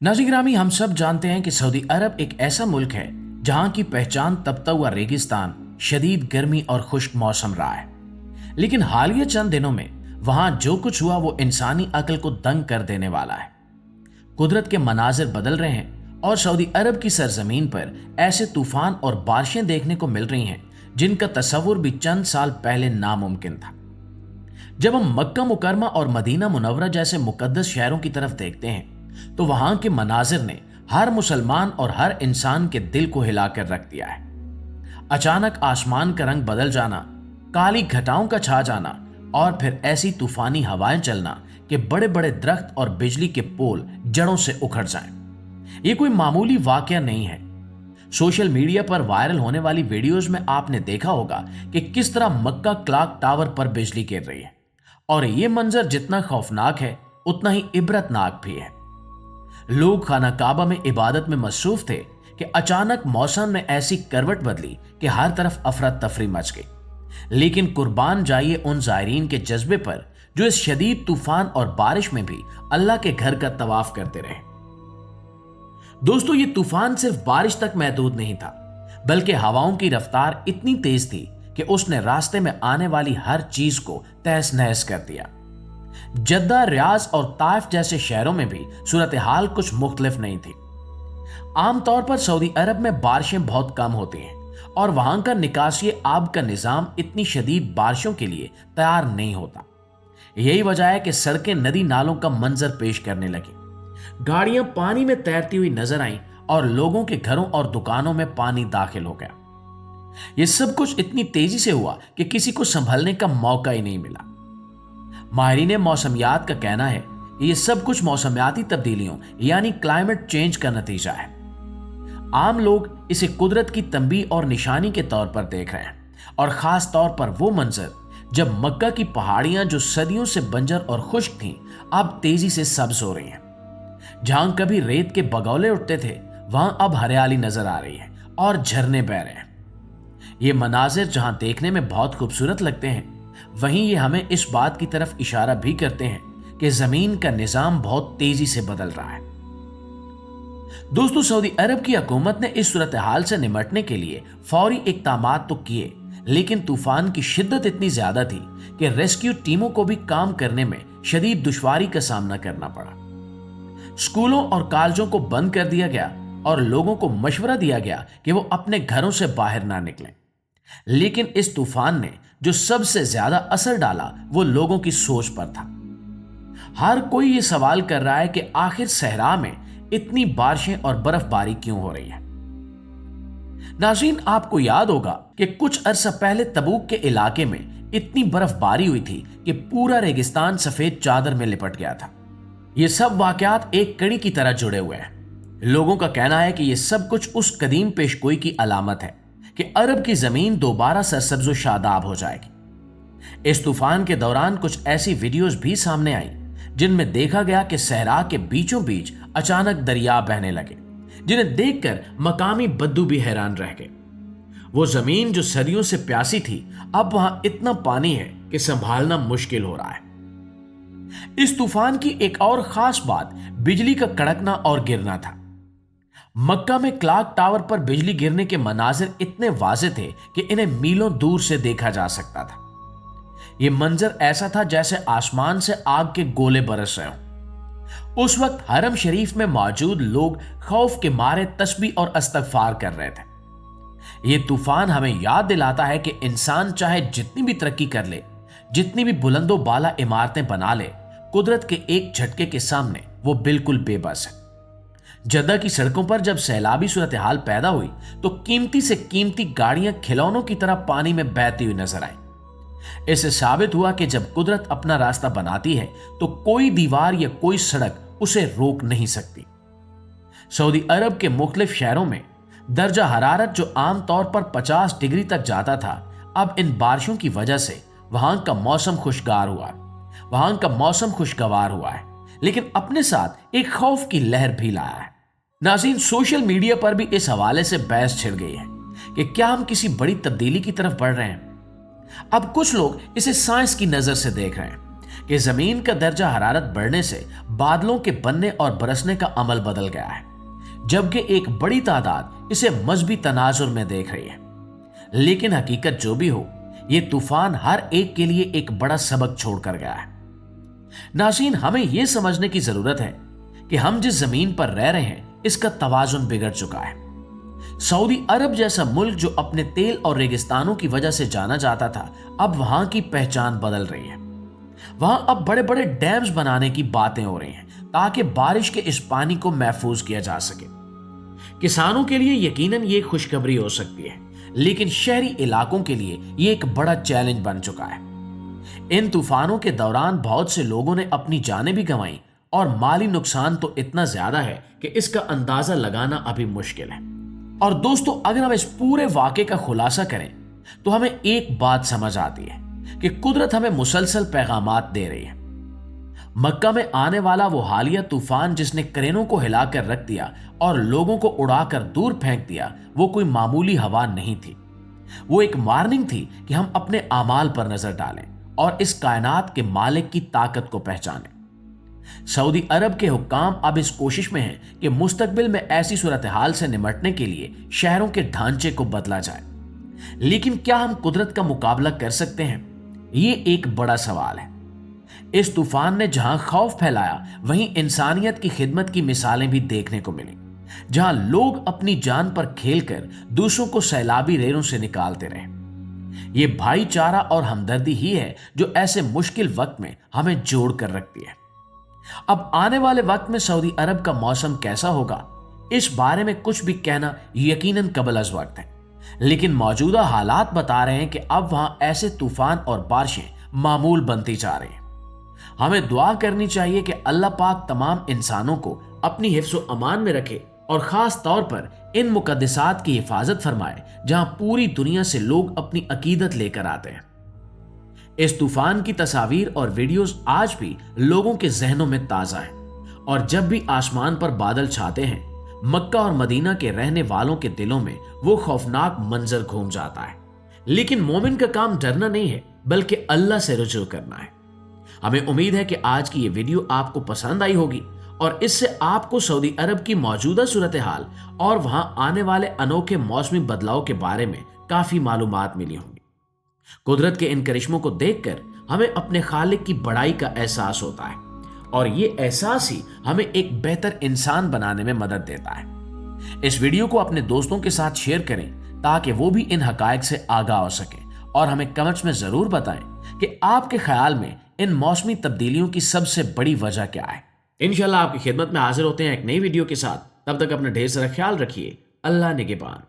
नाज़रीन गिरामी, हम सब जानते हैं कि सऊदी अरब एक ऐसा मुल्क है जहां की पहचान तपता हुआ रेगिस्तान, शदीद गर्मी और खुश्क मौसम रहा है। लेकिन हालिया चंद दिनों में वहां जो कुछ हुआ वो इंसानी अक्ल को दंग कर देने वाला है। कुदरत के मनाजिर बदल रहे हैं और सऊदी अरब की सरजमीन पर ऐसे तूफान और बारिशें देखने को मिल रही हैं जिनका तस्वुर भी चंद साल पहले नामुमकिन था। जब हम मक्का मुकरमा और मदीना मुनव्वरा जैसे मुकद्दस शहरों की तरफ देखते हैं तो वहां के मनाजिर ने हर मुसलमान और हर इंसान के दिल को हिलाकर रख दिया है। अचानक आसमान का रंग बदल जाना, काली घटाओं का छा जाना और फिर ऐसी तूफानी हवाएं चलना कि बड़े बड़े दरख्त और बिजली के पोल जड़ों से उखड़ जाएं। ये कोई मामूली वाकया नहीं है। सोशल मीडिया पर वायरल होने वाली वीडियोस में आपने देखा होगा कि किस तरह मक्का क्लॉक टावर पर बिजली गिर रही है और ये मंजर जितना खौफनाक है उतना ही इबरतनाक भी है। लोग खाना काबा में इबादत में मसरूफ थे कि अचानक मौसम ने ऐसी करवट बदली कि हर तरफ अफरा तफरी मच गई। लेकिन कुर्बान जाइए उन जायरीन के जज्बे पर जो इस शदीद तूफान और बारिश में भी अल्लाह के घर का तवाफ करते रहे। दोस्तों, ये तूफान सिर्फ बारिश तक महदूद नहीं था, बल्कि हवाओं की रफ्तार इतनी तेज थी कि उसने रास्ते में आने वाली हर चीज को तहस नहस कर दिया। जद्दा, रियाज और ताइफ जैसे शहरों में भी सूरत हाल कुछ मुख्तलिफ नहीं थी। आमतौर पर सऊदी अरब में बारिशें बहुत कम होती हैं और वहां का निकासी आब का निजाम इतनी शदीद बारिशों के लिए तैयार नहीं होता। यही वजह है कि सड़कें नदी नालों का मंजर पेश करने लगी, गाड़ियां पानी में तैरती हुई नजर आईं और लोगों के घरों और दुकानों में पानी दाखिल हो गया। यह सब कुछ इतनी तेजी से हुआ कि किसी को संभलने का मौका ही नहीं मिला। माहिरीन मौसमियात का कहना है कि यह सब कुछ मौसमियाती तब्दीलियों यानी क्लाइमेट चेंज का नतीजा है। आम लोग इसे कुदरत की तंबीह और निशानी के तौर पर देख रहे हैं, और खास तौर पर वो मंजर जब मक्का की पहाड़ियां जो सदियों से बंजर और खुश्क थीं अब तेजी से सब्ज हो रही हैं। जहां कभी रेत के बगौले उठते थे वहां अब हरियाली नजर आ रही है और झरने बह रहे हैं। ये मनाजिर जहां देखने में बहुत खूबसूरत लगते हैं, वहीं ये हमें इस बात की तरफ इशारा भी करते हैं कि जमीन का निजाम बहुत तेजी से बदल रहा है। दोस्तों, सऊदी अरब की हुकूमत ने इस सूरत हाल से निपटने के लिए फौरी इक़दामात तो किए, लेकिन तूफान की शिद्दत इतनी ज्यादा थी कि रेस्क्यू टीमों को भी काम करने में शदीद दुश्वारी का सामना करना पड़ा। स्कूलों और कॉलेजों को बंद कर दिया गया और लोगों को मशवरा दिया गया कि वो अपने घरों से बाहर ना निकलें। लेकिन इस तूफान ने जो सबसे ज्यादा असर डाला वो लोगों की सोच पर था। हर कोई ये सवाल कर रहा है कि आखिर सहरा में इतनी बारिशें और बर्फबारी क्यों हो रही है। नाज़रीन, आपको याद होगा कि कुछ अरसा पहले तबूक के इलाके में इतनी बर्फबारी हुई थी कि पूरा रेगिस्तान सफेद चादर में लिपट गया था। ये सब वाकयात एक कड़ी की तरह जुड़े हुए हैं। लोगों का कहना है कि यह सब कुछ उस कदीम पेशगोई की अलामत है कि अरब की जमीन दोबारा सरसब्ज व शादाब हो जाएगी। इस तूफान के दौरान कुछ ऐसी वीडियोस भी सामने आई जिनमें देखा गया कि सहरा के बीचों बीच अचानक दरिया बहने लगे, जिन्हें देखकर मकामी बद्दू भी हैरान रह गए। वो जमीन जो सदियों से प्यासी थी, अब वहां इतना पानी है कि संभालना मुश्किल हो रहा है। इस तूफान की एक और खास बात बिजली का कड़कना और गिरना था। मक्का में क्लॉक टावर पर बिजली गिरने के मनाजिर इतने वाज़े थे कि इन्हें मीलों दूर से देखा जा सकता था। यह मंजर ऐसा था जैसे आसमान से आग के गोले बरस रहे हों। उस वक्त हरम शरीफ में मौजूद लोग खौफ के मारे तस्बीह और इस्तगफार कर रहे थे। यह तूफान हमें याद दिलाता है कि इंसान चाहे जितनी भी तरक्की कर ले, जितनी भी बुलंदो बाला इमारतें बना ले, कुदरत के एक झटके के सामने वो बिल्कुल बेबस है। जद्दा की सड़कों पर जब सैलाबी सूरत हाल पैदा हुई तो कीमती से कीमती गाड़ियां खिलौनों की तरह पानी में बहती हुई नजर आई। इससे साबित हुआ कि जब कुदरत अपना रास्ता बनाती है तो कोई दीवार या कोई सड़क उसे रोक नहीं सकती। सऊदी अरब के मुख्तलिफ शहरों में दर्जा हरारत जो आमतौर पर 50 डिग्री तक जाता था, अब इन बारिशों की वजह से वहां का मौसम खुशगवार हुआ है, लेकिन अपने साथ एक खौफ की लहर भी लाया है। नाज़रीन, सोशल मीडिया पर भी इस हवाले से बहस छिड़ गई है कि क्या हम किसी बड़ी तब्दीली की तरफ बढ़ रहे हैं। अब कुछ लोग इसे साइंस की नजर से देख रहे हैं कि जमीन का दर्जा हरारत बढ़ने से बादलों के बनने और बरसने का अमल बदल गया है, जबकि एक बड़ी तादाद इसे मजहबी तनाजुर में देख रही है। लेकिन हकीकत जो भी हो, यह तूफान हर एक के लिए एक बड़ा सबक छोड़कर गया है। नाज़रीन, हमें यह समझने की जरूरत है कि हम जिस जमीन पर रह रहे हैं इसका तवाजुन बिगड़ चुका है। सऊदी अरब जैसा मुल्क जो अपने तेल और रेगिस्तानों की वजह से जाना जाता था, अब वहां की पहचान बदल रही है। वहां अब बड़े बड़े डैम्स बनाने की बातें हो रही हैं ताकि बारिश के इस पानी को महफूज किया जा सके। किसानों के लिए यकीनन ये खुशखबरी हो सकती है, लेकिन शहरी इलाकों के लिए ये एक बड़ा चैलेंज बन चुका है। इन तूफानों के दौरान बहुत से लोगों ने अपनी जानें भी गंवाई और माली नुकसान तो इतना ज्यादा है कि इसका अंदाजा लगाना अभी मुश्किल है। और दोस्तों, अगर हम इस पूरे वाक़े का खुलासा करें तो हमें एक बात समझ आती है कि कुदरत हमें मुसलसल पैगामात दे रही है। मक्का में आने वाला वो हालिया तूफान जिसने क्रेनों को हिलाकर रख दिया और लोगों को उड़ाकर दूर फेंक दिया, वो कोई मामूली हवा नहीं थी। वो एक वार्निंग थी कि हम अपने आमाल पर नजर डालें और इस कायनात के मालिक की ताकत को पहचानें। सऊदी अरब के हुक्काम अब इस कोशिश में हैं कि मुस्तकबिल में ऐसी सूरत हाल से निमटने के लिए शहरों के ढांचे को बदला जाए। लेकिन क्या हम कुदरत का मुकाबला कर सकते हैं? ये एक बड़ा सवाल है। इस तूफान ने जहां खौफ फैलाया, वहीं इंसानियत की खिदमत की मिसालें भी देखने को मिली, जहां लोग अपनी जान पर खेलकर दूसरों को सैलाबी रेलों से निकालते रहे। ये भाईचारा और हमदर्दी ही है जो ऐसे मुश्किल वक्त में हमें जोड़ कर रखती है। अब आने वाले वक्त में सऊदी अरब का मौसम कैसा होगा, इस बारे में कुछ भी कहना यकीनन कबल अज़ वक्त है, लेकिन मौजूदा हालात बता रहे हैं कि अब वहां ऐसे तूफान और बारिशें मामूल बनती जा रही हैं। हमें दुआ करनी चाहिए कि अल्लाह पाक तमाम इंसानों को अपनी हिफ्ज़ व अमान में रखे और खास तौर पर इन मुकद्दसात की हिफाजत फरमाए जहां पूरी दुनिया से लोग अपनी अकीदत लेकर आते हैं। इस तूफान की तस्वीर और वीडियोस आज भी लोगों के जहनों में ताजा है, और जब भी आसमान पर बादल छाते हैं, मक्का और मदीना के रहने वालों के दिलों में वो खौफनाक मंजर घूम जाता है। लेकिन मोमिन का काम डरना नहीं है, बल्कि अल्लाह से रुजू करना है। हमें उम्मीद है कि आज की ये वीडियो आपको पसंद आई होगी और इससे आपको सऊदी अरब की मौजूदा सूरत हाल और वहां आने वाले अनोखे मौसमी बदलाव के बारे में काफी मालूमात मिली होंगी। कुदरत के इन करिश्मों को देखकर हमें अपने खालिक की बड़ाई का एहसास होता है, और ये एहसास ही हमें एक बेहतर इंसान बनाने में मदद देता है। इस वीडियो को अपने दोस्तों के साथ शेयर करें ताकि वो भी इन हकायक से आगाह हो सके, और हमें कमेंट्स में जरूर बताएं कि आपके ख्याल में इन मौसमी तब्दीलियों की सबसे बड़ी वजह क्या है। इंशाल्लाह आपकी खिदमत में हाजिर होते हैं एक नई वीडियो के साथ। तब तक अपना ढेर सारा ख्याल रखिए। अल्लाह निगहबान।